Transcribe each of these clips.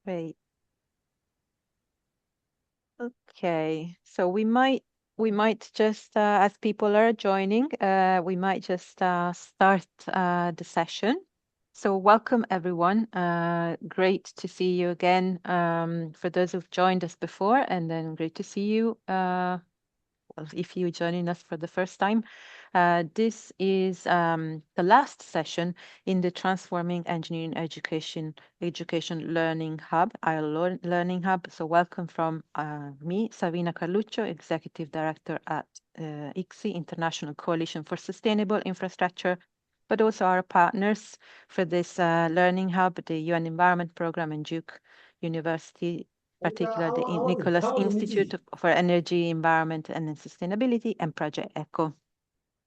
Great. Okay, so we might just as people are joining, we might just start the session. So welcome everyone. Great to see you again. For those who've joined us before, and then great to see you. Well, if you're joining us for the first time, this is the last session in the Transforming Engineering Education Learning Hub, our Learning Hub. So welcome from me, Savina Carluccio, Executive Director at ICSI, International Coalition for Sustainable Infrastructure, but also our partners for this Learning Hub, the UN Environment Programme and Duke University, particularly the Nicholas Institute for Energy, Environment and Sustainability, and Project ECHO.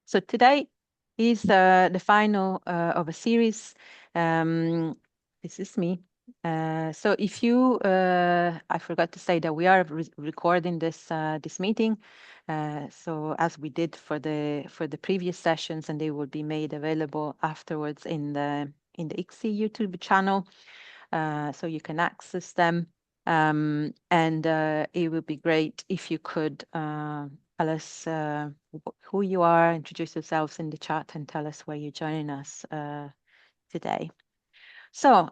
So today is the final of a series. This is me. So if you, I forgot to say that we are recording this meeting. So as we did for the previous sessions, and they will be made available afterwards in the ICSI YouTube channel, so you can access them. And it would be great if you could tell us who you are, introduce yourselves in the chat, and tell us where you're joining us today. So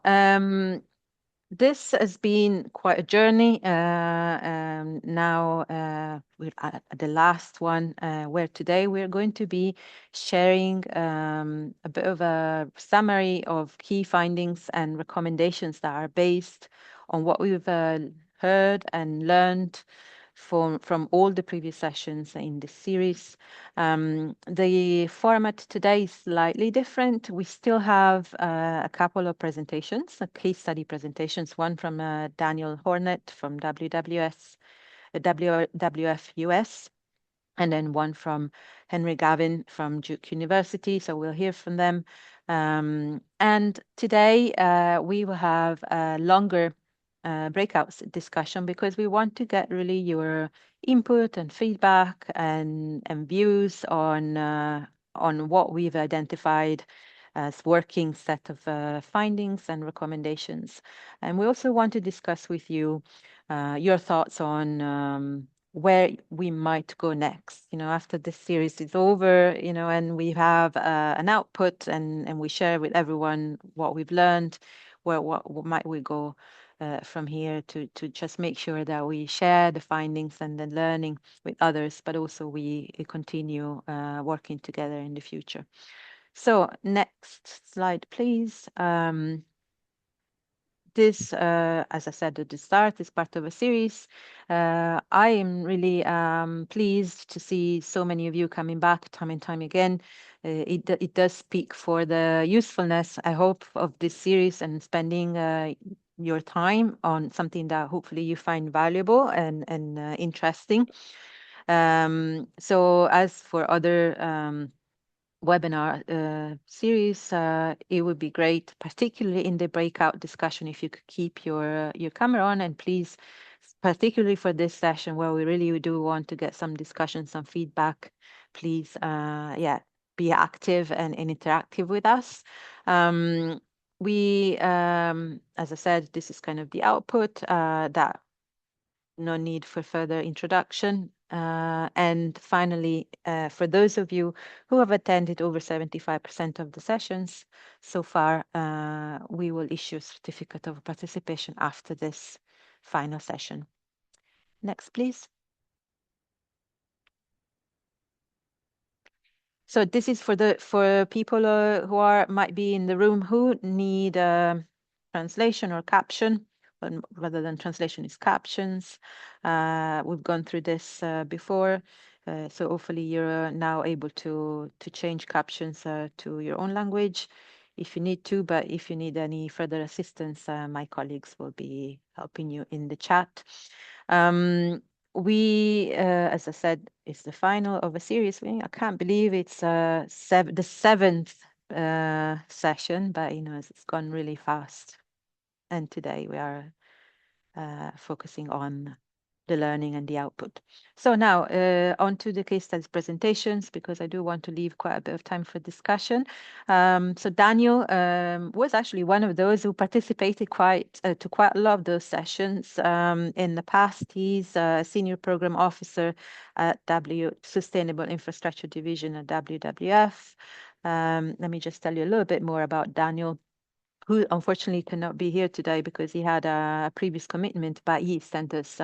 this has been quite a journey. Now we're at the last one, where today we're going to be sharing a bit of a summary of key findings and recommendations that are based on what we've heard and learned from all the previous sessions in this series. The format today is slightly different. We still have a couple of presentations, case study presentations, one from Daniel Hornet from WWF US, and then one from Henry Gavin from Duke University. So we'll hear from them. And today we will have a longer breakouts discussion, because we want to get really your input and feedback and views on what we've identified as working set of findings and recommendations. And we also want to discuss with you your thoughts on where we might go next, after this series is over, and we have an output, and we share with everyone what we've learned, what might we go from here to just make sure that we share the findings and the learning with others, but also we continue working together in the future. So next slide, please. This, as I said at the start, is part of a series. I am really pleased to see so many of you coming back time and time again. It does speak for the usefulness, I hope, of this series, and spending your time on something that hopefully you find valuable and interesting. So as for other webinar series, it would be great, particularly in the breakout discussion, if you could keep your camera on, and please, particularly for this session where we really do want to get some discussion, some feedback, please, yeah, be active and interactive with us. As I said, this is kind of the output, that no need for further introduction. And finally, for those of you who have attended over 75% of the sessions so far, we will issue a certificate of participation after this final session. Next, please. So this is for people who might be in the room who need translation or caption, rather than translation is captions. We've gone through this before, so hopefully you're now able to change captions to your own language if you need to. But if you need any further assistance, my colleagues will be helping you in the chat. As I said, it's the final of a series. I can't believe it's the seventh session, but it's gone really fast. And today we are focusing on the learning and the output. So now on to the case studies presentations, because I do want to leave quite a bit of time for discussion. So Daniel was actually one of those who participated to quite a lot of those sessions. In the past, he's a senior program officer at Sustainable Infrastructure Division at WWF. Let me just tell you a little bit more about Daniel, who unfortunately cannot be here today because he had a previous commitment, but he sent us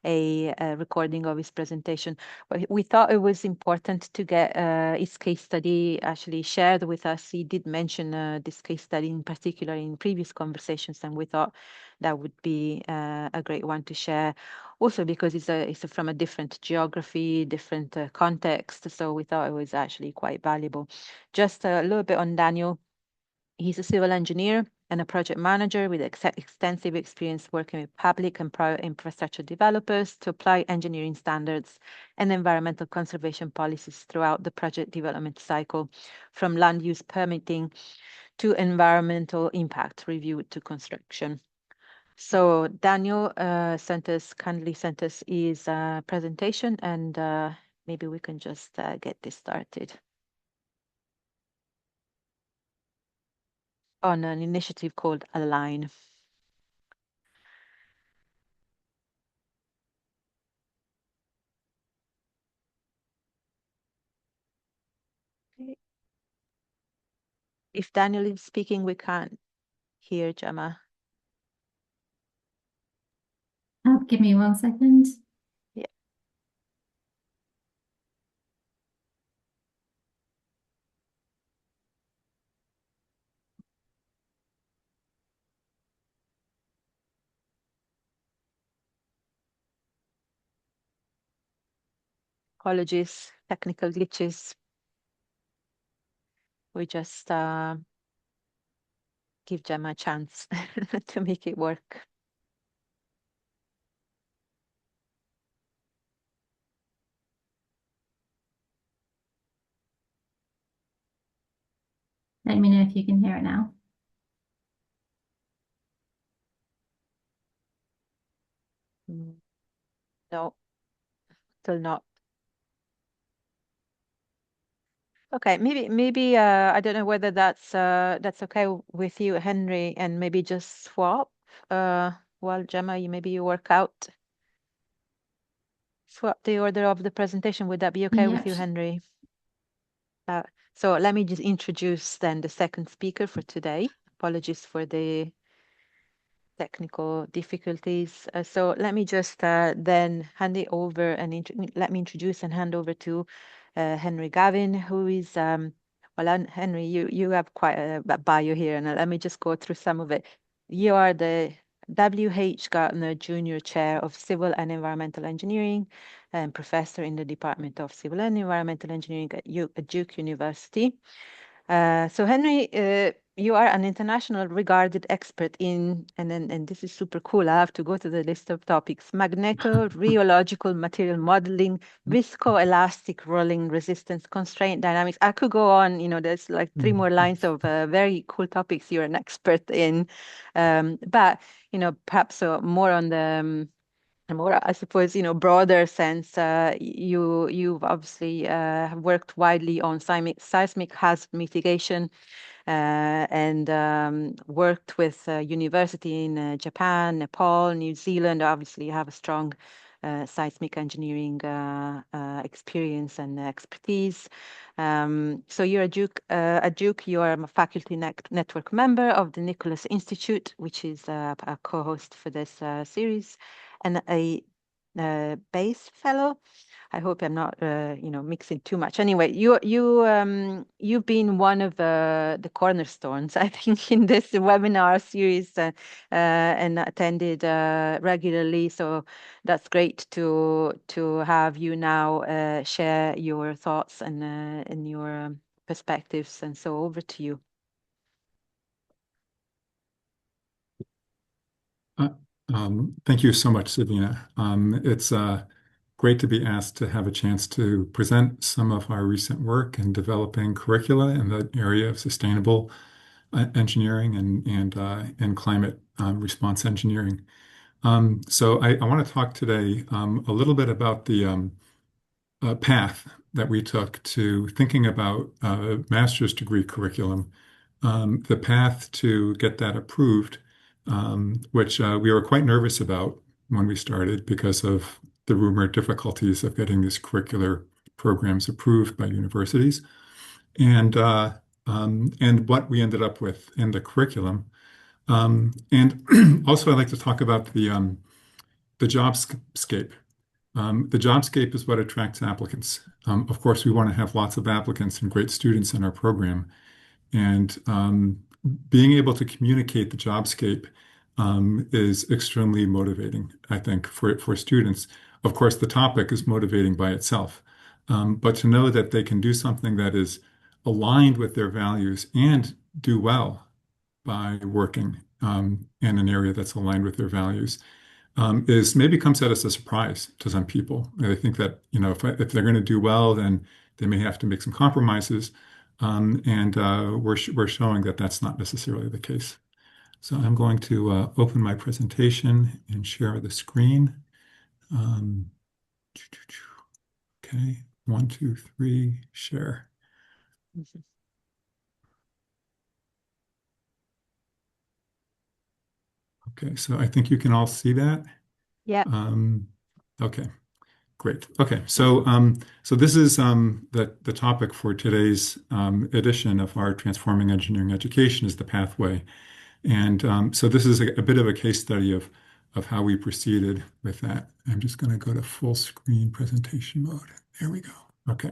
a recording of his presentation. But we thought it was important to get his case study actually shared with us. He did mention this case study in particular in previous conversations, and we thought that would be a great one to share. Also because it's from a different geography, different context, so we thought it was actually quite valuable. Just a little bit on Daniel. He's a civil engineer and a project manager with extensive experience working with public and private infrastructure developers to apply engineering standards and environmental conservation policies throughout the project development cycle, from land use permitting to environmental impact review to construction. So Daniel kindly sent us his presentation, and maybe we can just get this started. On an initiative called Align. Okay. If Daniel is speaking, we can't hear Gemma. Oh, give me 1 second. Yeah. Apologies, technical glitches. We just give Gemma a chance to make it work. Let me know if you can hear it now. No, still not. Okay, maybe I don't know whether that's okay with you, Henry, and maybe just swap while Gemma, you work out. Swap the order of the presentation. Would that be okay with Yep. you, Henry? So let me just introduce then the second speaker for today. Apologies for the technical difficulties. So let me just then hand it over and let me introduce and hand over to Henry Gavin, who is, Henry, you have quite a bio here, and let me just go through some of it. You are the W.H. Gardner Junior Chair of Civil and Environmental Engineering and Professor in the Department of Civil and Environmental Engineering at Duke University. So Henry, you are an international regarded expert in, and this is super cool. I have to go to the list of topics: magneto-rheological material modeling, viscoelastic rolling resistance, constraint dynamics. I could go on, there's like 3 more lines of very cool topics you're an expert in. But, perhaps more on the more, I suppose, broader sense, you've obviously worked widely on seismic hazard mitigation and worked with university in Japan, Nepal, New Zealand. Obviously, you have a strong seismic engineering experience and expertise. So you're at Duke, you are a faculty network member of the Nicholas Institute, which is a co-host for this series, and a base fellow. I hope I'm not, mixing too much. Anyway, you've been one of the cornerstones, I think, in this webinar series, and attended regularly. So that's great to have you now share your thoughts and your perspectives. And so over to you. Thank you so much, Savina. It's great to be asked to have a chance to present some of our recent work in developing curricula in the area of sustainable engineering and climate response engineering. So I want to talk today a little bit about the path that we took to thinking about master's degree curriculum, the path to get that approved, which we were quite nervous about when we started because of the rumored difficulties of getting these curricular programs approved by universities, and what we ended up with in the curriculum. And also, I'd like to talk about the jobscape. The jobscape is what attracts applicants. Of course, we want to have lots of applicants and great students in our program. And being able to communicate the jobscape is extremely motivating, I think, for students. Of course, the topic is motivating by itself. But to know that they can do something that is aligned with their values and do well by working in an area that's aligned with their values is maybe comes out as a surprise to some people. They think that, if they're going to do well, then they may have to make some compromises. And we're showing that that's not necessarily the case. So I'm going to open my presentation and share the screen. Um, okay, 1, 2, 3, share. Okay, so I think you can all see that. Yeah. Okay, great. Okay, so this is the topic for today's edition of our Transforming Engineering Education is the pathway, and so this is a bit of a case study of how we proceeded with that. I'm just going to go to full screen presentation mode. There we go. Okay.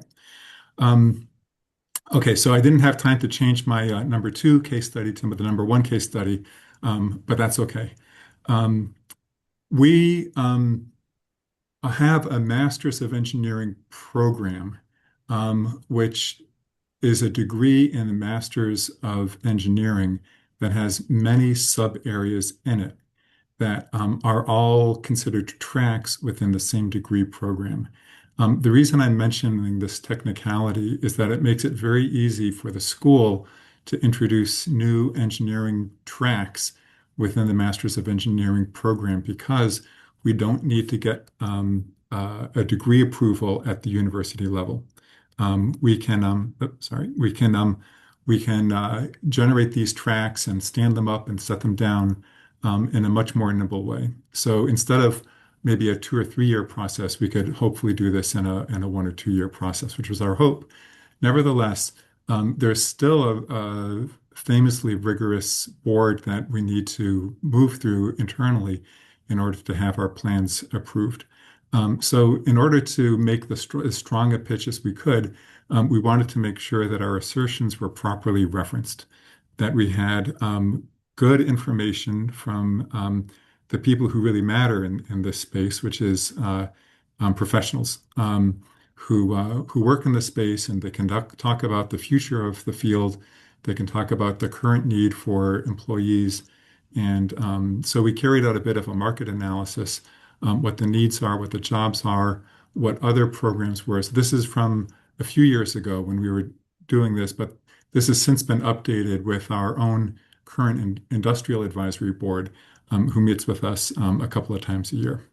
Okay, so I didn't have time to change my number 2 case study to the number 1 case study, but that's okay. We have a Master's of Engineering program, which is a degree in the Master's of Engineering that has many sub areas in it that are all considered tracks within the same degree program. The reason I'm mentioning this technicality is that it makes it very easy for the school to introduce new engineering tracks within the Masters of Engineering program because we don't need to get a degree approval at the university level. We can generate these tracks and stand them up and set them down in a much more nimble way. So instead of maybe a 2 or 3 year process, we could hopefully do this in a 1 or 2 year process, which was our hope. Nevertheless, there's still a famously rigorous board that we need to move through internally in order to have our plans approved. So in order to make as strong a pitch as we could, we wanted to make sure that our assertions were properly referenced, that we had good information from the people who really matter in this space, which is professionals who work in the space, and they can talk about the future of the field. They can talk about the current need for employees. And so we carried out a bit of a market analysis, what the needs are, what the jobs are, what other programs were. So this is from a few years ago when we were doing this, but this has since been updated with our own current industrial advisory board, who meets with us a couple of times a year.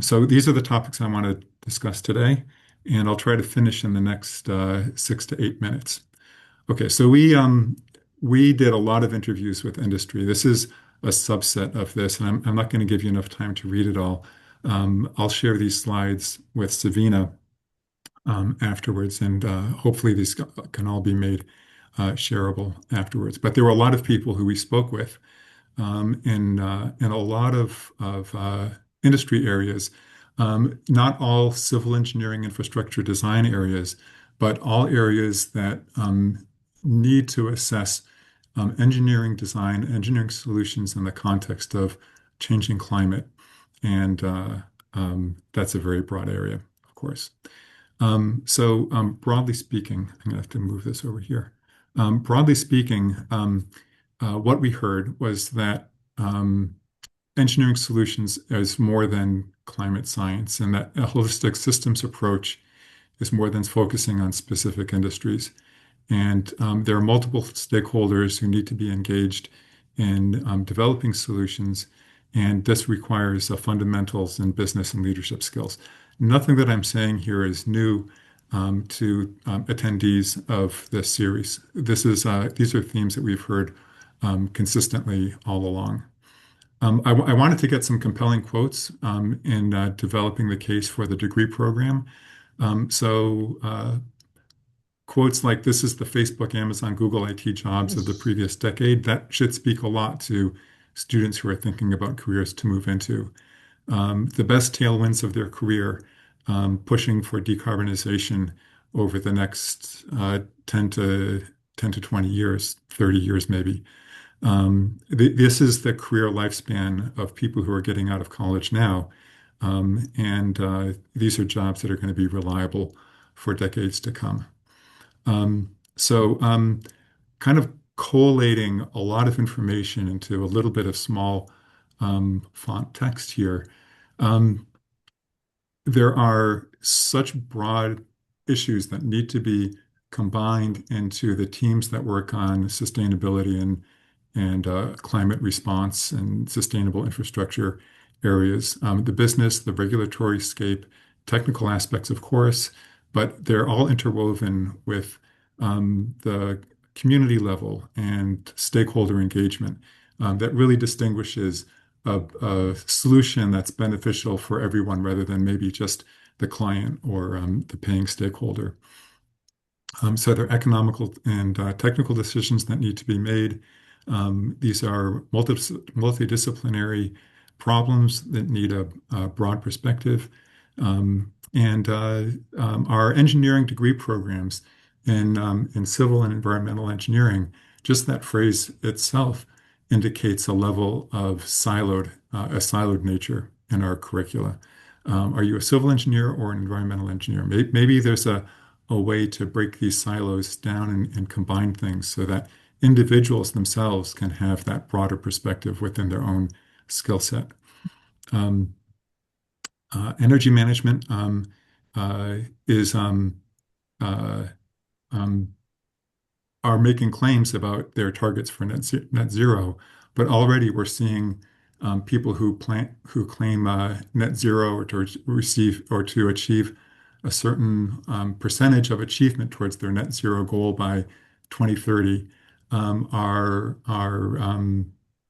So these are the topics I want to discuss today, and I'll try to finish in the next 6 to 8 minutes. Okay, so we did a lot of interviews with industry. This is a subset of this, and I'm not going to give you enough time to read it all. I'll share these slides with Savina afterwards, and hopefully these can all be made shareable afterwards. But there were a lot of people who we spoke with in a lot of industry areas, not all civil engineering infrastructure design areas, but all areas that need to assess engineering design, engineering solutions in the context of changing climate. And that's a very broad area, of course. So broadly speaking, I'm going to have to move this over here. Broadly speaking, what we heard was that engineering solutions is more than climate science, and that a holistic systems approach is more than focusing on specific industries. And there are multiple stakeholders who need to be engaged in developing solutions. and this requires fundamentals in business and leadership skills. Nothing that I'm saying here is new to attendees of this series. These are themes that we've heard consistently all along. I wanted to get some compelling quotes in developing the case for the degree program. So quotes like, "This is the Facebook, Amazon, Google IT jobs of the previous decade," that should speak a lot to students who are thinking about careers to move into. The best tailwinds of their career, pushing for decarbonization over the next 10 to 20 years, 30 years maybe. This is the career lifespan of people who are getting out of college now. And these are jobs that are going to be reliable for decades to come. So kind of collating a lot of information into a little bit of small font text here. Um, there are such broad issues that need to be combined into the teams that work on sustainability and climate response and sustainable infrastructure areas. The business, the regulatory scape, technical aspects, of course, but they're all interwoven with the community level and stakeholder engagement that really distinguishes a solution that's beneficial for everyone rather than maybe just the client or the paying stakeholder. So there are economical and technical decisions that need to be made. These are multidisciplinary problems that need a broad perspective. And our engineering degree programs in civil and environmental engineering, just that phrase itself indicates a level of a siloed nature in our curricula. Are you a civil engineer or an environmental engineer? Maybe there's a way to break these silos down and combine things so that individuals themselves can have that broader perspective within their own skill set. Energy management is uh, um, are making claims about their targets for net zero, but already we're seeing people who claim net zero or to receive or to achieve a certain percentage of achievement towards their net zero goal by 2030 are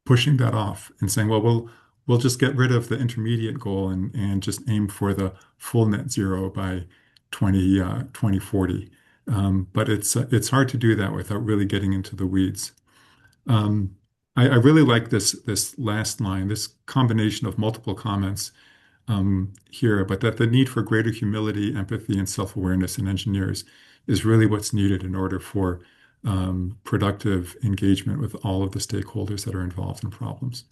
pushing that off and saying, well, we'll just get rid of the intermediate goal and just aim for the full net zero by 2040. But it's hard to do that without really getting into the weeds. I really like this last line, this combination of multiple comments here, but that the need for greater humility, empathy, and self-awareness in engineers is really what's needed in order for productive engagement with all of the stakeholders that are involved in problems.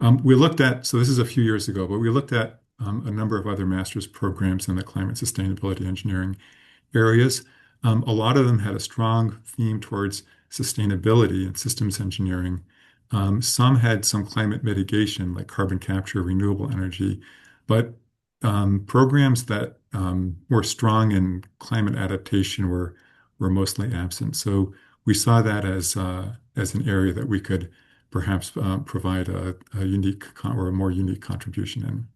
So this is a few years ago, but we looked at a number of other master's programs in the climate sustainability engineering areas. A lot of them had a strong theme towards sustainability and systems engineering. Some had some climate mitigation, like carbon capture, renewable energy, but programs that were strong in climate adaptation were mostly absent. So we saw that as an area that we could perhaps provide a unique or a more unique contribution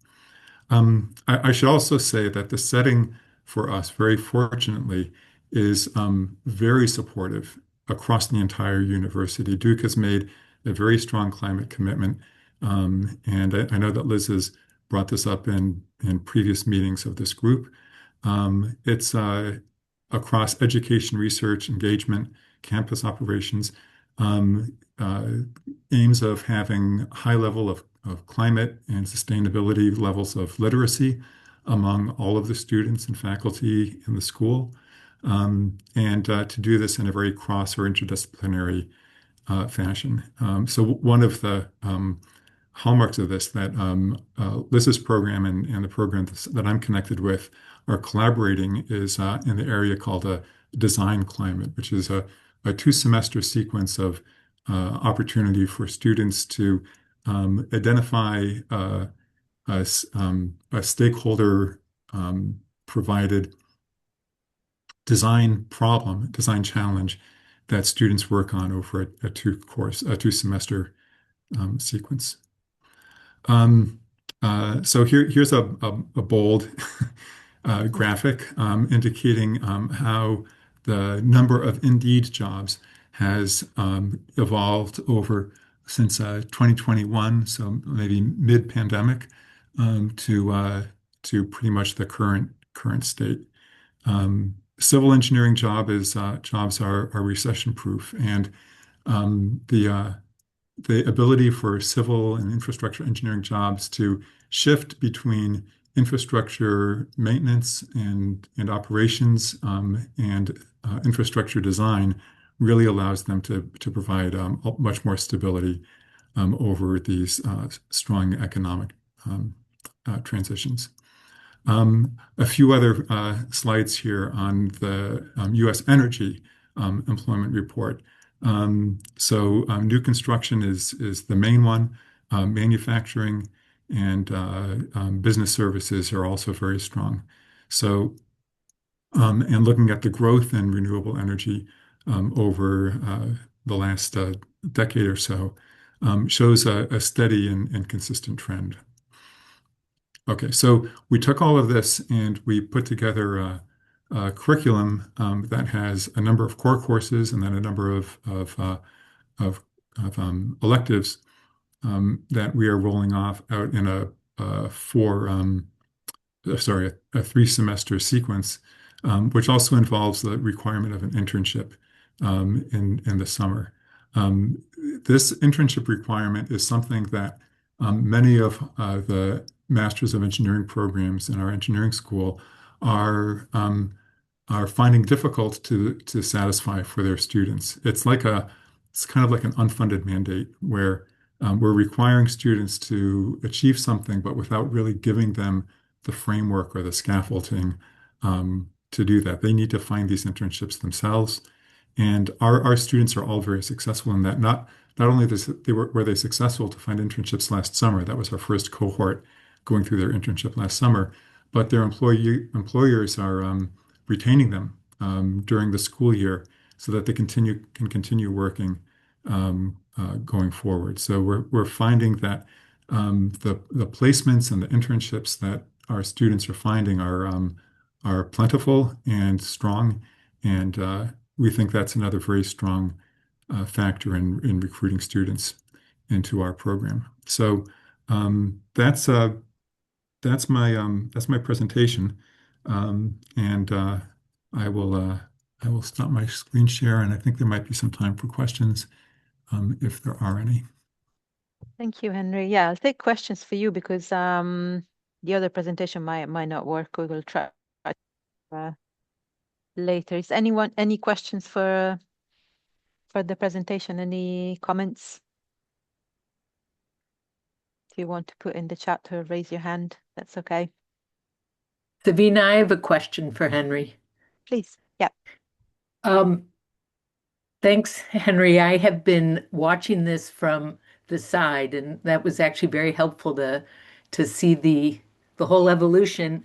in. I should also say that the setting for us, very fortunately, is very supportive across the entire university. Duke has made a very strong climate commitment, and I know that Liz has brought this up in previous meetings of this group. It's across education, research, engagement, campus operations, aims of having high level of climate and sustainability levels of literacy among all of the students and faculty in the school, and to do this in a very cross or interdisciplinary fashion. So one of the hallmarks of this that Liz's program and the program that I'm connected with are collaborating is in the area called a design climate, which is a two-semester sequence of opportunity for students to identify a stakeholder provided design problem, design challenge that students work on over a two semester sequence. Um, so here's a bold graphic indicating how the number of Indeed jobs has evolved over since 2021, so maybe mid-pandemic, to pretty much the current state. Civil engineering jobs are recession-proof, and the ability for civil and infrastructure engineering jobs to shift between infrastructure maintenance and operations and infrastructure design really allows them to provide much more stability over these strong economic transitions. A few other slides here on the U.S. energy employment report. New construction is the main one. Manufacturing and business services are also very strong. And looking at the growth in renewable energy over the last decade or so shows a steady and consistent trend. Okay, so we took all of this and we put together a curriculum that has a number of core courses and then a number of electives that we are rolling off out in a 3-semester sequence, which also involves the requirement of an internship in the summer. This internship requirement is something that many of the Masters of Engineering programs in our engineering school are finding difficult to satisfy for their students. It's kind of like an unfunded mandate where we're requiring students to achieve something, but without really giving them the framework or the scaffolding to do that. They need to find these internships themselves. And our students are all very successful in that. Not only were they successful to find internships last summer, that was our first cohort going through their internship last summer, but their employers are retaining them during the school year so that they can continue working going forward. So we're finding that the placements and the internships that our students are finding are plentiful and strong, and we think that's another very strong factor in recruiting students into our program. So that's my presentation, and I will stop my screen share, and I think there might be some time for questions if there are any. Thank you, Henry. Yeah, I'll take questions for you because the other presentation might not work. We will try later. Is anyone any questions for the presentation? Any comments? If you want to put in the chat or raise your hand, that's okay. Savina, I have a question for Henry. Please. Yeah. Thanks, Henry. I have been watching this from the side, and that was actually very helpful to see the whole evolution.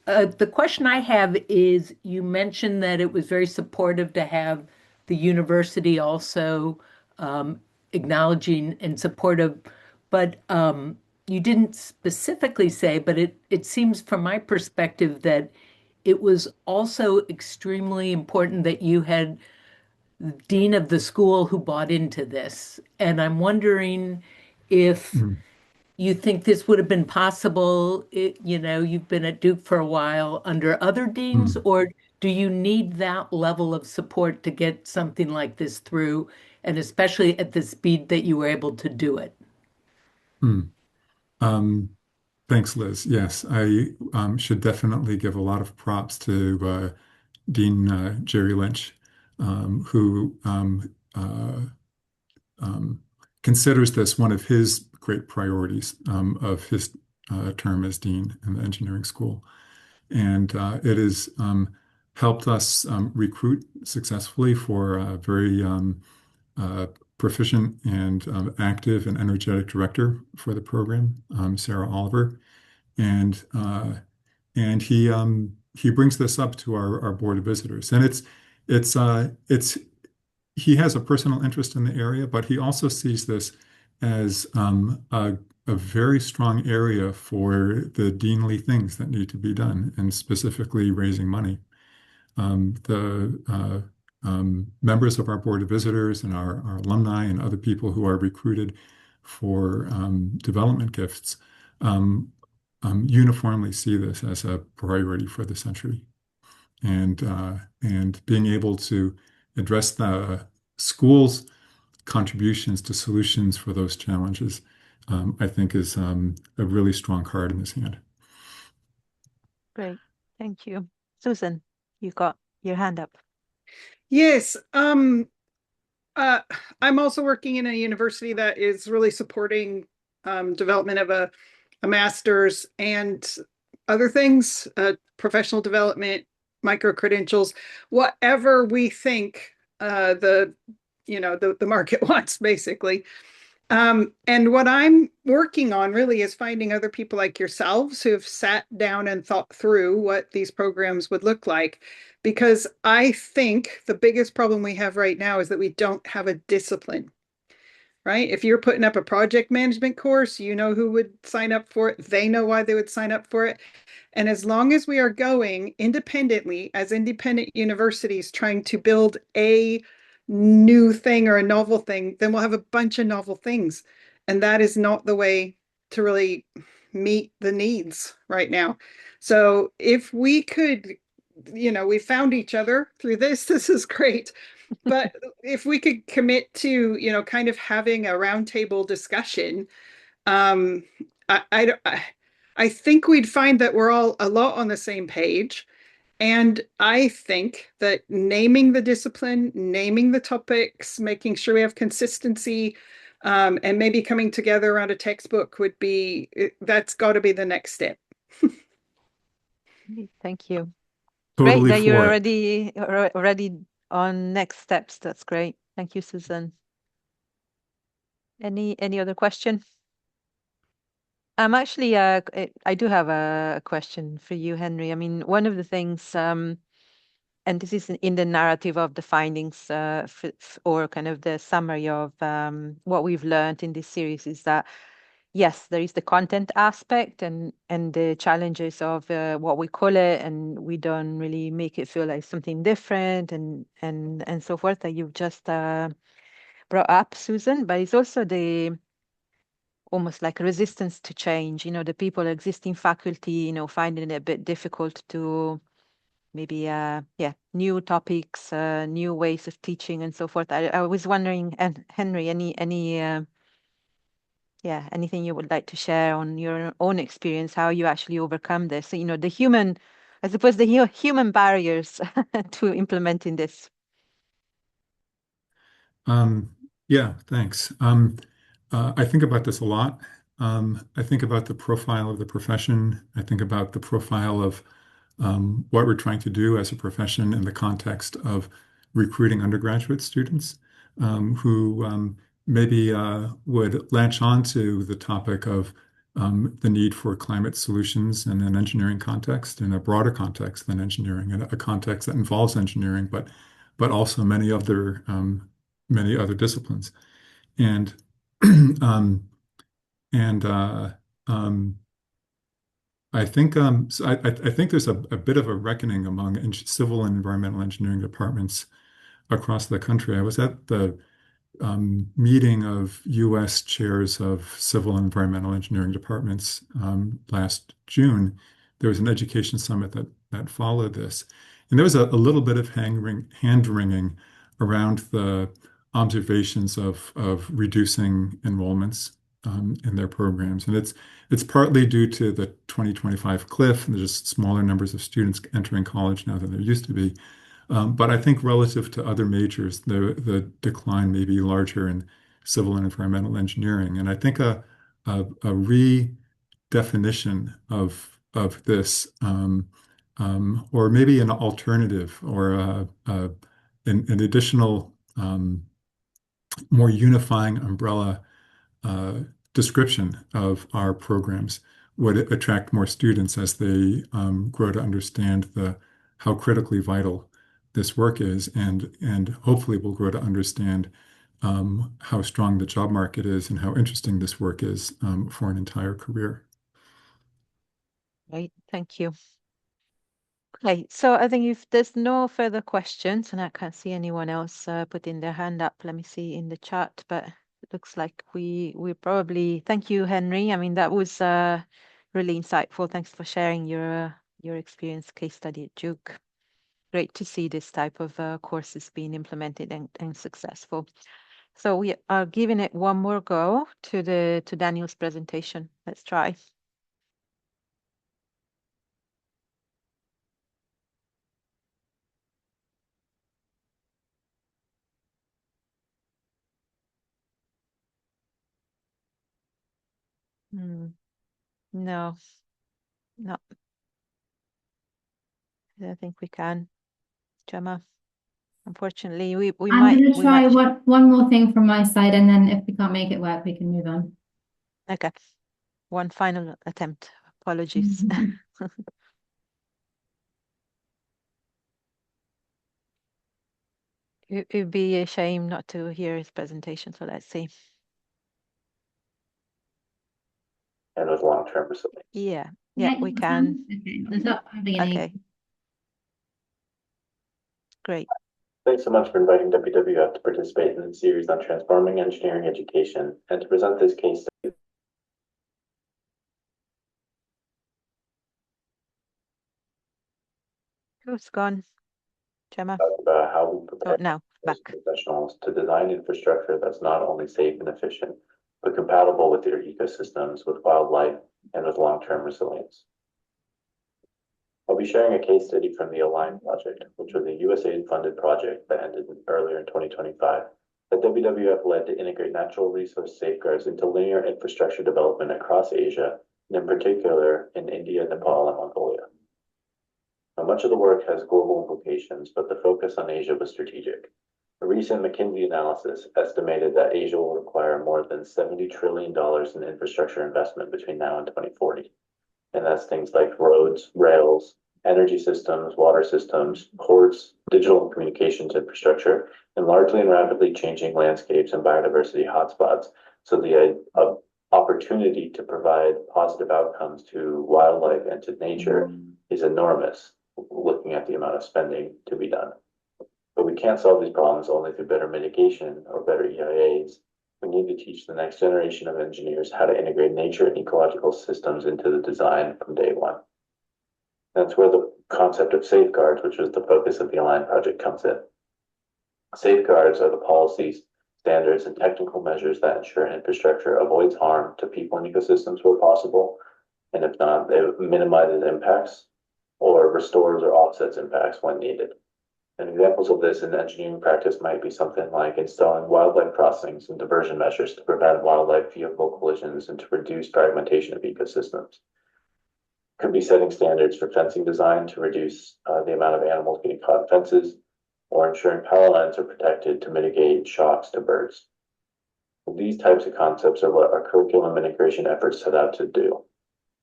The question I have is, you mentioned that it was very supportive to have the university also acknowledging and supportive, but you didn't specifically say, but it seems from my perspective that it was also extremely important that you had the dean of the school who bought into this. And I'm wondering if you think this would have been possible, you've been at Duke for a while under other deans, or do you need that level of support to get something like this through, and especially at the speed that you were able to do it? Thanks, Liz. Yes, I should definitely give a lot of props to Dean Jerry Lynch, who considers this one of his great priorities of his term as dean in the engineering school. And it has helped us recruit successfully for a very proficient and active and energetic director for the program, Sarah Oliver. And he brings this up to our board of visitors. And he has a personal interest in the area, but he also sees this as a very strong area for the deanly things that need to be done, and specifically raising money. The members of our Board of Visitors and our alumni and other people who are recruited for development gifts uniformly see this as a priority for the century. And being able to address the school's contributions to solutions for those challenges, I think is a really strong card in this hand. Great. Thank you. Susan, you got your hand up. Yes. I'm also working in a university that is really supporting development of a master's and other things, professional development, micro credentials, whatever we think the market wants, basically. And what I'm working on really is finding other people like yourselves who have sat down and thought through what these programs would look like. Because I think the biggest problem we have right now is that we don't have a discipline, right? If you're putting up a project management course, you know who would sign up for it. They know why they would sign up for it. And as long as we are going independently as independent universities trying to build a new thing or a novel thing, then we'll have a bunch of novel things. And that is not the way to really meet the needs right now. So if we could, we found each other through this, this is great. But if we could commit to, kind of having a roundtable discussion, I think we'd find that we're all a lot on the same page. And I think that naming the discipline, naming the topics, making sure we have consistency, and maybe coming together around a textbook that's got to be the next step. Thank you. Totally Great that you're for it. already on next steps. That's great. Thank you, Susan. Any other question? Actually, I do have a question for you, Henry. I mean, one of the things, and this is in the narrative of the findings, or kind of the summary of what we've learned in this series, is that yes, there is the content aspect and the challenges of what we call it, and we don't really make it feel like something different and so forth that you've just brought up, Susan. But it's also the almost like a resistance to change. The people, existing faculty, finding it a bit difficult to maybe new topics, new ways of teaching and so forth. I was wondering, and Henry, anything you would like to share on your own experience, how you actually overcome this? So, I suppose the human barriers to implementing this. Yeah, thanks. I think about this a lot. I think about the profile of the profession. I think about the profile of what we're trying to do as a profession in the context of recruiting undergraduate students who maybe would latch on to the topic of the need for climate solutions in an engineering context, in a broader context than engineering, in a context that involves engineering, but also many other disciplines. And um, and I think I think there's a bit of a reckoning among civil and environmental engineering departments across the country. I was at the meeting of U.S. chairs of civil and environmental engineering departments last June. There was an education summit that followed this, and there was a little bit of hand-wringing around the observations of reducing enrollments in their programs, and it's partly due to the 2025 cliff, and there's just smaller numbers of students entering college now than there used to be. But I think relative to other majors, the decline may be larger in civil and environmental engineering. And I think a redefinition of this, or maybe an alternative, or an additional, more unifying umbrella description of our programs would attract more students as they grow to understand how critically vital this work is, and hopefully will grow to understand how strong the job market is and how interesting this work is for an entire career. Great, thank you. Okay, so I think if there's no further questions, and I can't see anyone else putting their hand up, let me see in the chat, but it looks like we probably, thank you, Henry. I mean, that was really insightful. Thanks for sharing your experience case study at Duke. Great to see this type of courses being implemented and successful. So we are giving it one more go to Daniel's presentation. Let's try. No, no, I don't think we can, Gemma. Unfortunately, we I'm might going to try sh- one more thing from my side, and then if we can't make it work, we can move on. Okay, one final attempt. Apologies. It'd be a shame not to hear his presentation. So let's see. And with long-term resilience. Yeah, Yeah, we you can. Okay, I'll stop having any. Okay, great. Thanks so much for inviting WWF to participate in the series on transforming engineering education and to present this case study. Who's gone? Gemma. About how we Oh, prepare now back. professionals to design infrastructure that's not only safe and efficient, but compatible with their ecosystems, with wildlife, and with long-term resilience. I'll be sharing a case study from the Align project, which was a USAID-funded project that ended earlier in 2025, that WWF led to integrate natural resource safeguards into linear infrastructure development across Asia, and in particular in India, Nepal, and Mongolia. Now, much of the work has global implications, but the focus on Asia was strategic. A recent McKinsey analysis estimated that Asia will require more than $70 trillion in infrastructure investment between now and 2040. And that's things like roads, rails, energy systems, water systems, ports, digital communications infrastructure, and largely and rapidly changing landscapes and biodiversity hotspots. So the opportunity to provide positive outcomes to wildlife and to nature is enormous, looking at the amount of spending to be done. But we can't solve these problems only through better mitigation or better EIAs. We need to teach the next generation of engineers how to integrate nature and ecological systems into the design from day one. That's where the concept of safeguards, which was the focus of the Align project, comes in. Safeguards are the policies, standards, and technical measures that ensure infrastructure avoids harm to people and ecosystems where possible, and if not, it minimizes impacts or restores or offsets impacts when needed. And examples of this in engineering practice might be something like installing wildlife crossings and diversion measures to prevent wildlife vehicle collisions and to reduce fragmentation of ecosystems. Could be setting standards for fencing design to reduce the amount of animals getting caught in fences, or ensuring power lines are protected to mitigate shocks to birds. These types of concepts are what our curriculum integration efforts set out to do.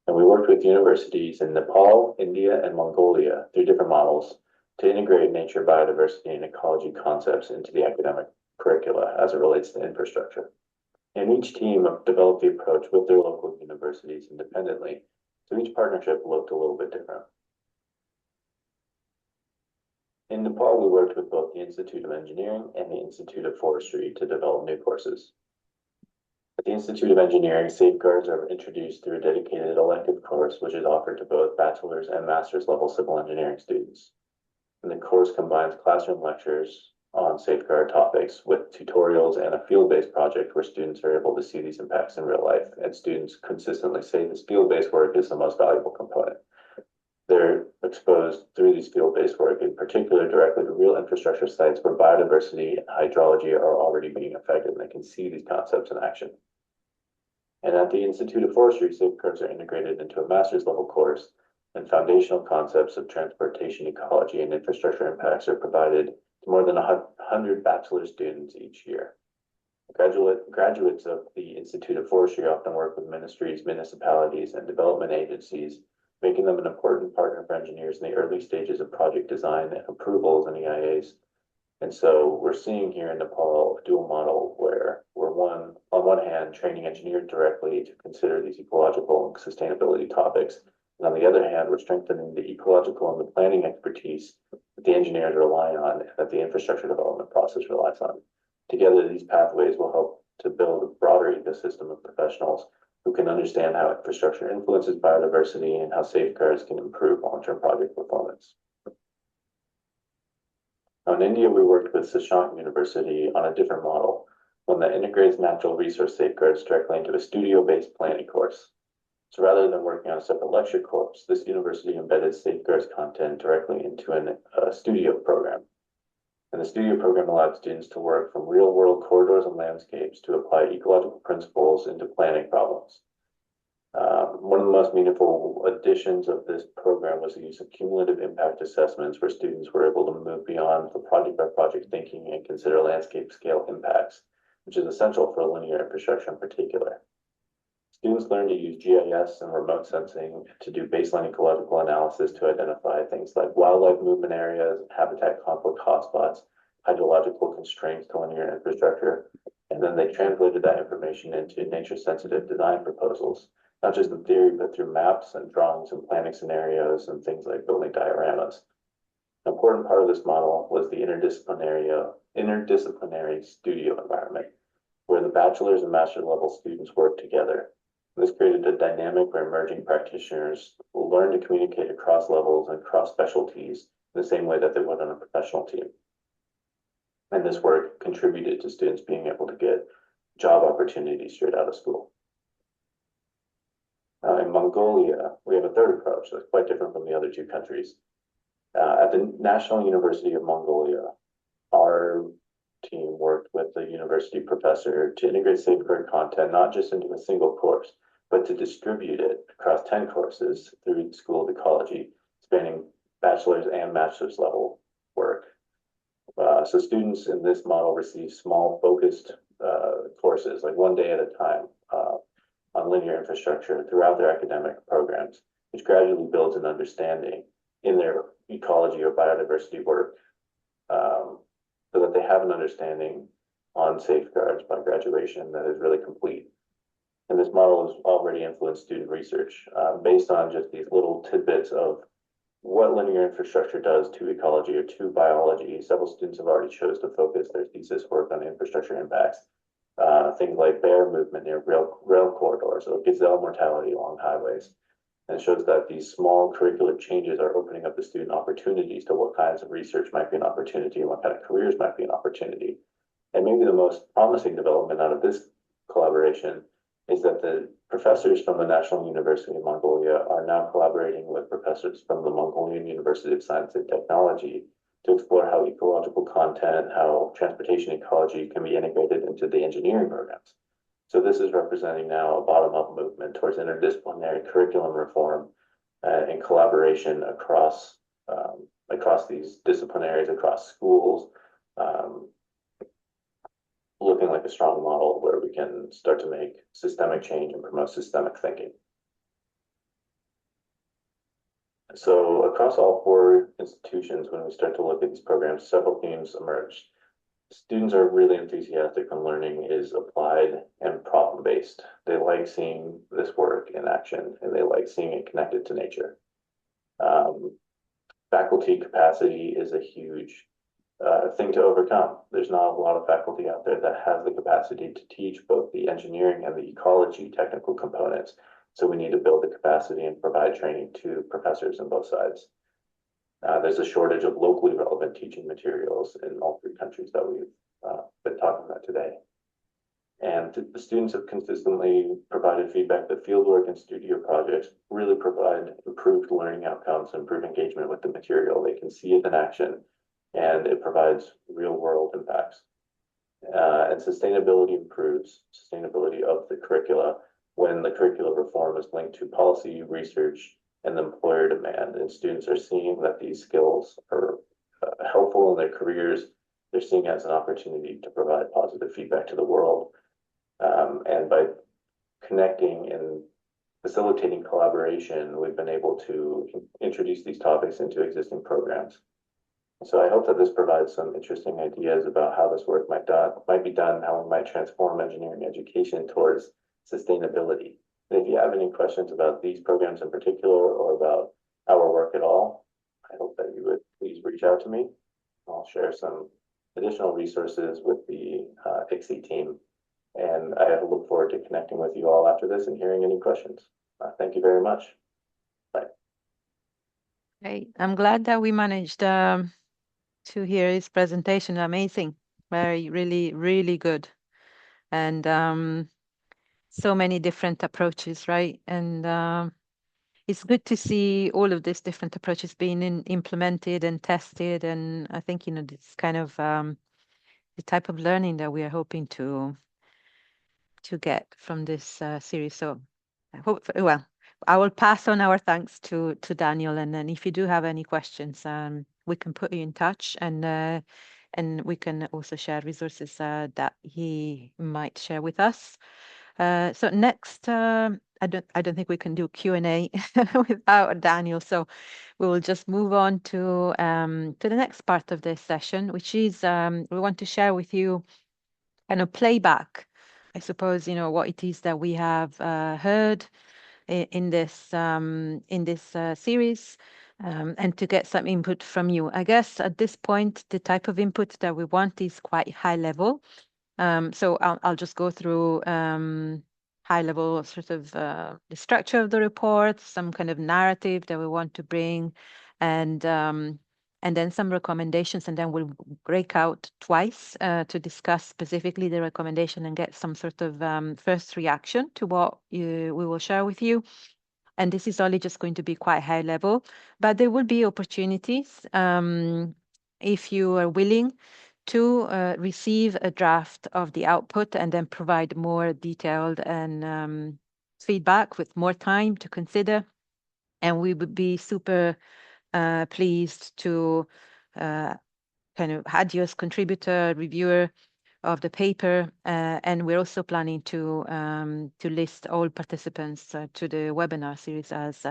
And we worked with universities in Nepal, India, and Mongolia through different models to integrate nature, biodiversity, and ecology concepts into the academic curricula as it relates to infrastructure. And each team developed the approach with their local universities independently, so each partnership looked a little bit different. In Nepal, we worked with both the Institute of Engineering and the Institute of Forestry to develop new courses. At the Institute of Engineering, safeguards are introduced through a dedicated elective course, which is offered to both bachelor's and master's level civil engineering students. And the course combines classroom lectures on safeguard topics with tutorials and a field-based project where students are able to see these impacts in real life. And students consistently say this field-based work is the most valuable component. They're exposed through these field-based work, in particular directly to real infrastructure sites where biodiversity and hydrology are already being affected, and they can see these concepts in action. And at the Institute of Forestry, safeguards are integrated into a master's level course, and foundational concepts of transportation ecology and infrastructure impacts are provided to more than 100 bachelor students each year. Graduates of the Institute of Forestry often work with ministries, municipalities, and development agencies, making them an important partner for engineers in the early stages of project design and approvals and EIAs. And so we're seeing here in Nepal a dual model where we're on one hand, training engineers directly to consider these ecological and sustainability topics. And on the other hand, we're strengthening the ecological and the planning expertise that the engineers rely on and that the infrastructure development process relies on. Together, these pathways will help to build a broader ecosystem of professionals who can understand how infrastructure influences biodiversity and how safeguards can improve long-term project performance. Now, in India, we worked with Shashank University on a different model, one that integrates natural resource safeguards directly into a studio-based planning course. So rather than working on a separate lecture course, this university embedded safeguards content directly into a studio program. And the studio program allowed students to work from real-world corridors and landscapes to apply ecological principles into planning problems. One of the most meaningful additions of this program was the use of cumulative impact assessments where students were able to move beyond the project-by-project thinking and consider landscape scale impacts, which is essential for linear infrastructure in particular. Students learn to use GIS and remote sensing to do baseline ecological analysis to identify things like wildlife movement areas, habitat conflict hotspots, hydrological constraints to linear infrastructure, and then they translated that information into nature-sensitive design proposals, not just in theory, but through maps and drawings and planning scenarios and things like building dioramas. An important part of this model was the interdisciplinary studio environment, where the bachelor's and master's level students work together. This created a dynamic where emerging practitioners will learn to communicate across levels and across specialties in the same way that they would on a professional team. And this work contributed to students being able to get job opportunities straight out of school. In Mongolia, we have a third approach that's quite different from the other two countries. At the National University of Mongolia, our team worked with the university professor to integrate safeguard content, not just into a single course, but to distribute it across 10 courses through the School of Ecology, spanning bachelor's and master's level work. So students in this model receive small focused courses, like one day at a time, on linear infrastructure throughout their academic programs, which gradually builds an understanding in their ecology or biodiversity work, so that they have an understanding on safeguards by graduation that is really complete. And this model has already influenced student research based on just these little tidbits of what linear infrastructure does to ecology or to biology. Several students have already chose to focus their thesis work on infrastructure impacts. Things like bear movement near rail corridors or gazelle mortality along highways. And it shows that these small curricular changes are opening up the student opportunities to what kinds of research might be an opportunity and what kind of careers might be an opportunity. And maybe the most promising development out of this collaboration is that the professors from the National University of Mongolia are now collaborating with professors from the Mongolian University of Science and Technology to explore how ecological content, how transportation ecology can be integrated into the engineering programs. So this is representing now a bottom-up movement towards interdisciplinary curriculum reform and collaboration across these disciplinaries, across schools, looking like a strong model where we can start to make systemic change and promote systemic thinking. So across all four institutions, when we start to look at these programs, several themes emerge. Students are really enthusiastic when learning is applied and problem-based. They like seeing this work in action, and they like seeing it connected to nature. Faculty capacity is a huge thing to overcome. There's not a lot of faculty out there that has the capacity to teach both the engineering and the ecology technical components. So we need to build the capacity and provide training to professors on both sides. There's a shortage of locally relevant teaching materials in all three countries that we've been talking about today. And the students have consistently provided feedback that fieldwork and studio projects really provide improved learning outcomes, improved engagement with the material. They can see it in action, and it provides real world impacts. And sustainability improves sustainability of the curricula when the curricular reform is linked to policy, research, and the employer demand. And students are seeing that these skills are helpful in their careers. They're seeing it as an opportunity to provide positive feedback to the world. And by connecting and facilitating collaboration, we've been able to introduce these topics into existing programs. So I hope that this provides some interesting ideas about how this work might be done, how we might transform engineering education towards sustainability. And if you have any questions about these programs in particular or about our work at all, I hope that you would please reach out to me. I'll share some additional resources with the ICSE team. And I look forward to connecting with you all after this and hearing any questions. Thank you very much. Bye. Great. I'm glad that we managed to hear his presentation. Amazing. Very, really, really good. And so many different approaches, right? And it's good to see all of these different approaches being implemented and tested. And I think, this kind of the type of learning that we are hoping to get from this series. So I hope, well, I will pass on our thanks to Daniel. And then if you do have any questions, we can put you in touch, and we can also share resources that he might share with us. So next, I don't think we can do Q&A without Daniel. So we will just move on to the next part of this session, which is we want to share with you kind of playback, I suppose, what it is that we have heard in this series, and to get some input from you. I guess at this point, the type of input that we want is quite high level. So I'll just go through high level sort of the structure of the report, some kind of narrative that we want to bring, and then some recommendations, and then we'll break out twice to discuss specifically the recommendation and get some sort of first reaction to what we will share with you. And this is only just going to be quite high level, but there will be opportunities if you are willing to receive a draft of the output and then provide more detailed and feedback with more time to consider. And we would be super pleased to kind of add you as contributor, reviewer of the paper, and we're also planning to list all participants to the webinar series as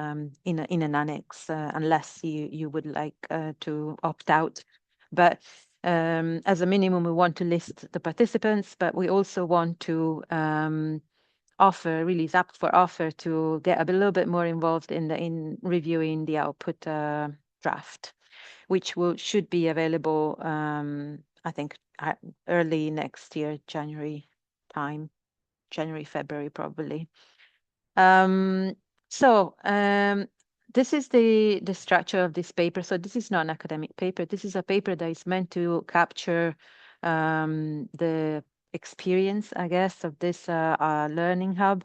in an annex, unless you would like to opt out. But as a minimum, we want to list the participants, but we also want to offer, really is up for offer to get a little bit more involved in reviewing the output draft, which should be available, I think, early next year, January time, January, February, probably. So this is the structure of this paper. So this is not an academic paper. This is a paper that is meant to capture the experience, I guess, of this learning hub,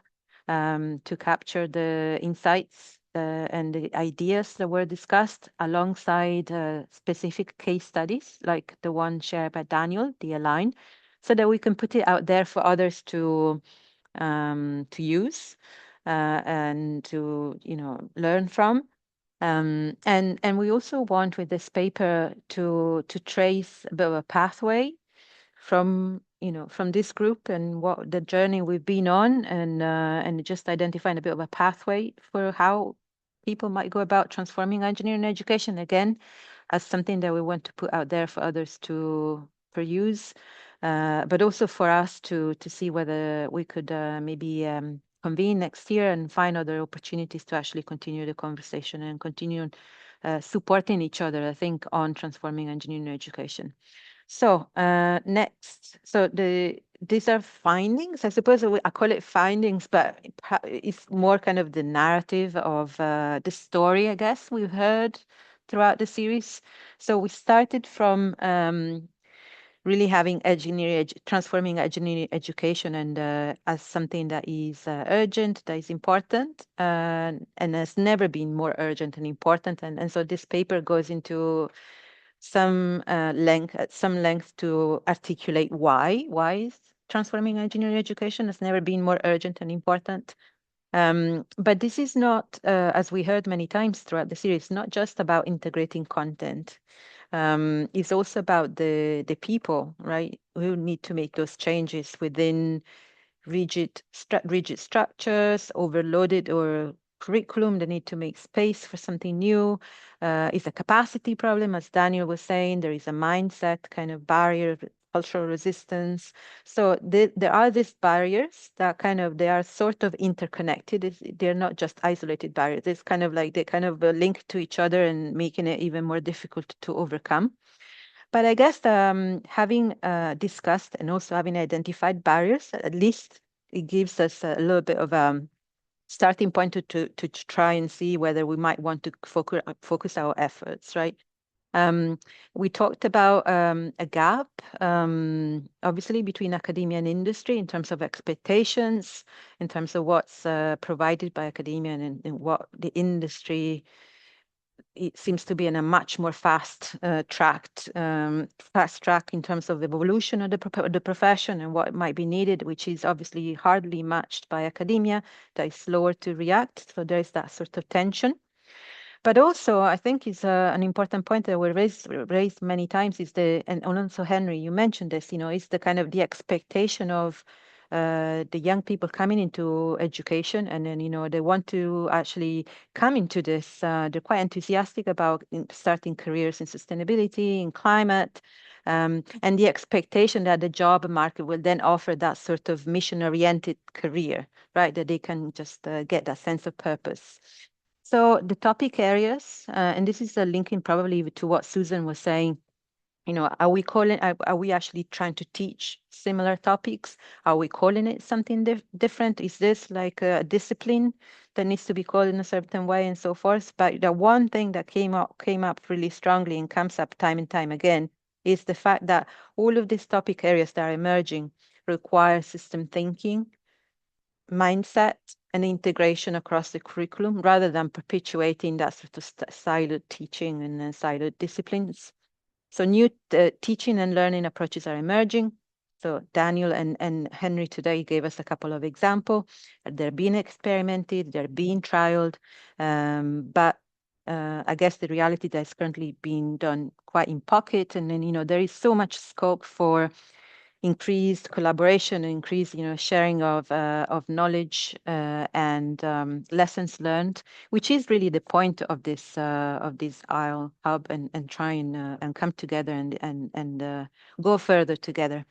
to capture the insights and the ideas that were discussed alongside specific case studies like the one shared by Daniel, the Align, so that we can put it out there for others to use and to learn from. And we also want with this paper to trace a bit of a pathway from this group and what the journey we've been on, and just identifying a bit of a pathway for how people might go about transforming engineering education, again, as something that we want to put out there for others to peruse, but also for us to see whether we could maybe convene next year and find other opportunities to actually continue the conversation and continue supporting each other, I think, on transforming engineering education. So next, so these are findings. I suppose I call it findings, but it's more kind of the narrative of the story, I guess, we've heard throughout the series. So we started from really having transforming engineering education and as something that is urgent, that is important, and has never been more urgent and important. And so this paper goes into some length to articulate why is transforming engineering education has never been more urgent and important. But this is not, as we heard many times throughout the series, not just about integrating content. It's also about the people, right, who need to make those changes within rigid structures, overloaded or curriculum, the need to make space for something new. It's a capacity problem, as Daniel was saying. There is a mindset kind of barrier, cultural resistance. So there are these barriers that they are sort of interconnected. They're not just isolated barriers. It's kind of like they kind of link to each other and making it even more difficult to overcome. But I guess having discussed and also having identified barriers, at least it gives us a little bit of starting point to try and see whether we might want to focus our efforts, right? We talked about a gap, obviously, between academia and industry in terms of expectations, in terms of what's provided by academia and what the industry, it seems to be in a much more fast track in terms of the evolution of the profession and what might be needed, which is obviously hardly matched by academia that is slower to react. So there is that sort of tension. But also, I think is an important point that we raised many times is and also Henry, you mentioned this, is the kind of the expectation of the young people coming into education, and then they want to actually come into this. They're quite enthusiastic about starting careers in sustainability, in climate, and the expectation that the job market will then offer that sort of mission-oriented career, right? That they can just get that sense of purpose. So the topic areas, and this is a linking probably to what Susan was saying, are we actually trying to teach similar topics? Are we calling it something different? Is this like a discipline that needs to be called in a certain way and so forth? But the one thing that came up really strongly and comes up time and time again is the fact that all of these topic areas that are emerging require system thinking, mindset, and integration across the curriculum rather than perpetuating that sort of siloed teaching and siloed disciplines. So new teaching and learning approaches are emerging. So Daniel and Henry today gave us a couple of examples. They're being experimented, they're being trialed, but I guess the reality that's currently being done quite in pocket, and then there is so much scope for increased collaboration, increased sharing of knowledge and lessons learned, which is really the point of this ISLE hub, and try and come together and go further together.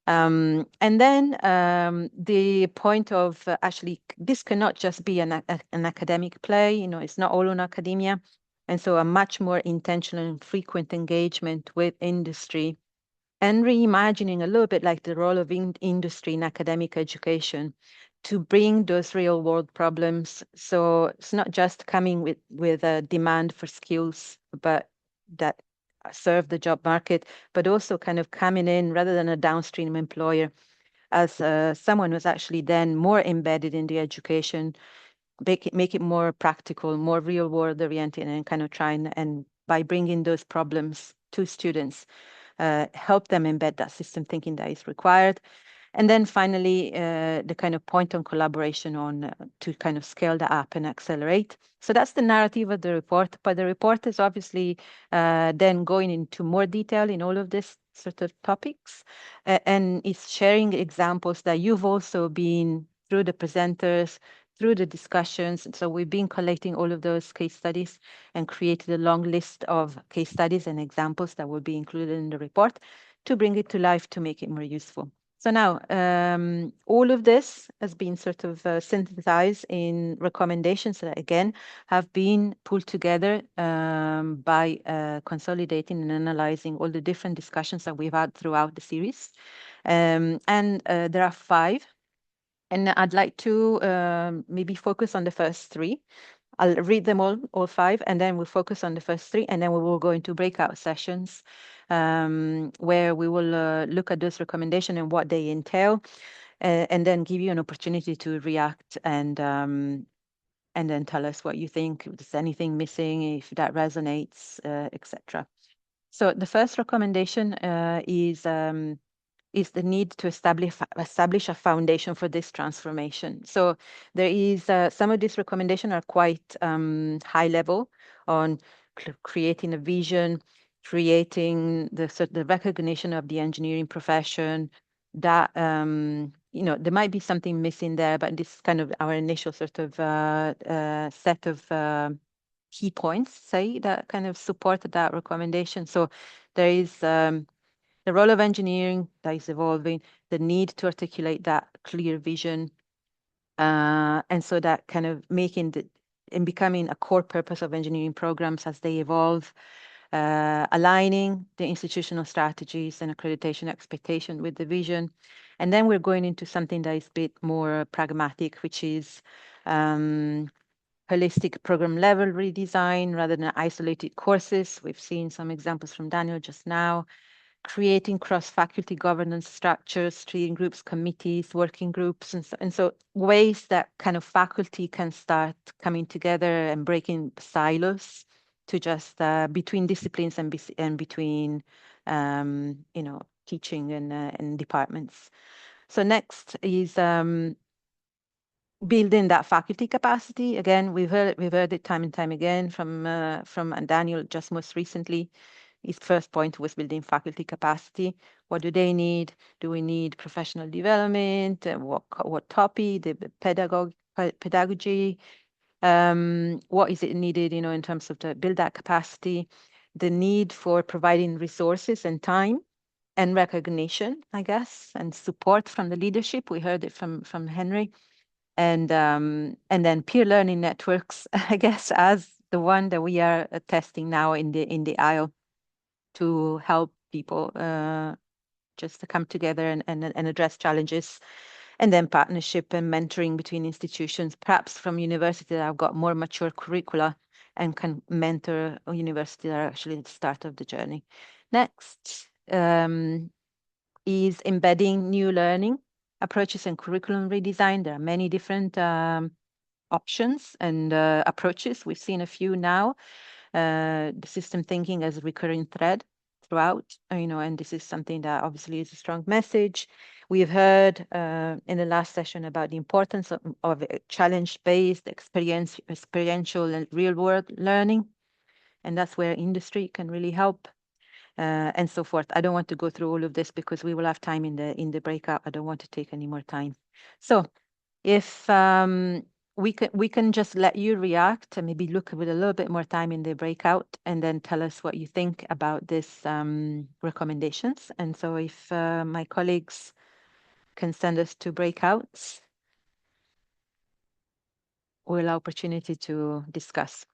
And then the point of actually this cannot just be an academic play. It's not all on academia, and so a much more intentional and frequent engagement with industry, and reimagining a little bit like the role of industry in academic education to bring those real world problems. So it's not just coming with a demand for skills, but that serve the job market, but also kind of coming in rather than a downstream employer as someone who's actually then more embedded in the education, make it more practical, more real world oriented, and kind of trying and by bringing those problems to students, help them embed that system thinking that is required. And then finally, the kind of point on collaboration on to kind of scale that up and accelerate. So that's the narrative of the report. But the report is obviously then going into more detail in all of this sort of topics, and it's sharing examples that you've also been through the presenters, through the discussions. So we've been collecting all of those case studies and created a long list of case studies and examples that will be included in the report to bring it to life, to make it more useful. So now, all of this has been sort of synthesized in recommendations that, again, have been pulled together by consolidating and analyzing all the different discussions that we've had throughout the series. And there are 5. And I'd like to maybe focus on the first 3. I'll read them all 5, and then we'll focus on the first 3, and then we will go into breakout sessions where we will look at those recommendations and what they entail, and then give you an opportunity to react and then tell us what you think, if there's anything missing, if that resonates, etc. So the first recommendation is the need to establish a foundation for this transformation. So there is some of these recommendations are quite high level on creating a vision, creating the recognition of the engineering profession, that there might be something missing there, but this is kind of our initial sort of set of key points, say, that kind of supported that recommendation. So there is the role of engineering that is evolving, the need to articulate that clear vision, and so that kind of becoming a core purpose of engineering programs as they evolve, aligning the institutional strategies and accreditation expectation with the vision. And then we're going into something that is a bit more pragmatic, which is holistic program level redesign rather than isolated courses. We've seen some examples from Daniel just now. Creating cross-faculty governance structures, steering groups, committees, working groups, and so ways that kind of faculty can start coming together and breaking silos to just between disciplines and between teaching and departments. So next is building that faculty capacity. Again, we've heard it time and time again from Daniel just most recently. His first point was building faculty capacity. What do they need? Do we need professional development? What topic? The pedagogy? What is it needed, in terms of to build that capacity? The need for providing resources and time and recognition, I guess, and support from the leadership. We heard it from Henry. And then peer learning networks, I guess, as the one that we are testing now in the aisle, to help people just to come together and address challenges. And then partnership and mentoring between institutions, perhaps from universities that have got more mature curricula and can mentor universities that are actually at the start of the journey. Next is embedding new learning approaches and curriculum redesign. There are many different options and approaches. We've seen a few now. The system thinking as a recurring thread throughout, and this is something that obviously is a strong message. We've heard in the last session about the importance of challenge-based, experiential and real-world learning, and that's where industry can really help. And so forth. I don't want to go through all of this because we will have time in the breakout. I don't want to take any more time. So if we can just let you react and maybe look with a little bit more time in the breakout and then tell us what you think about this recommendations. And so if my colleagues can send us to breakouts, we'll have opportunity to discuss.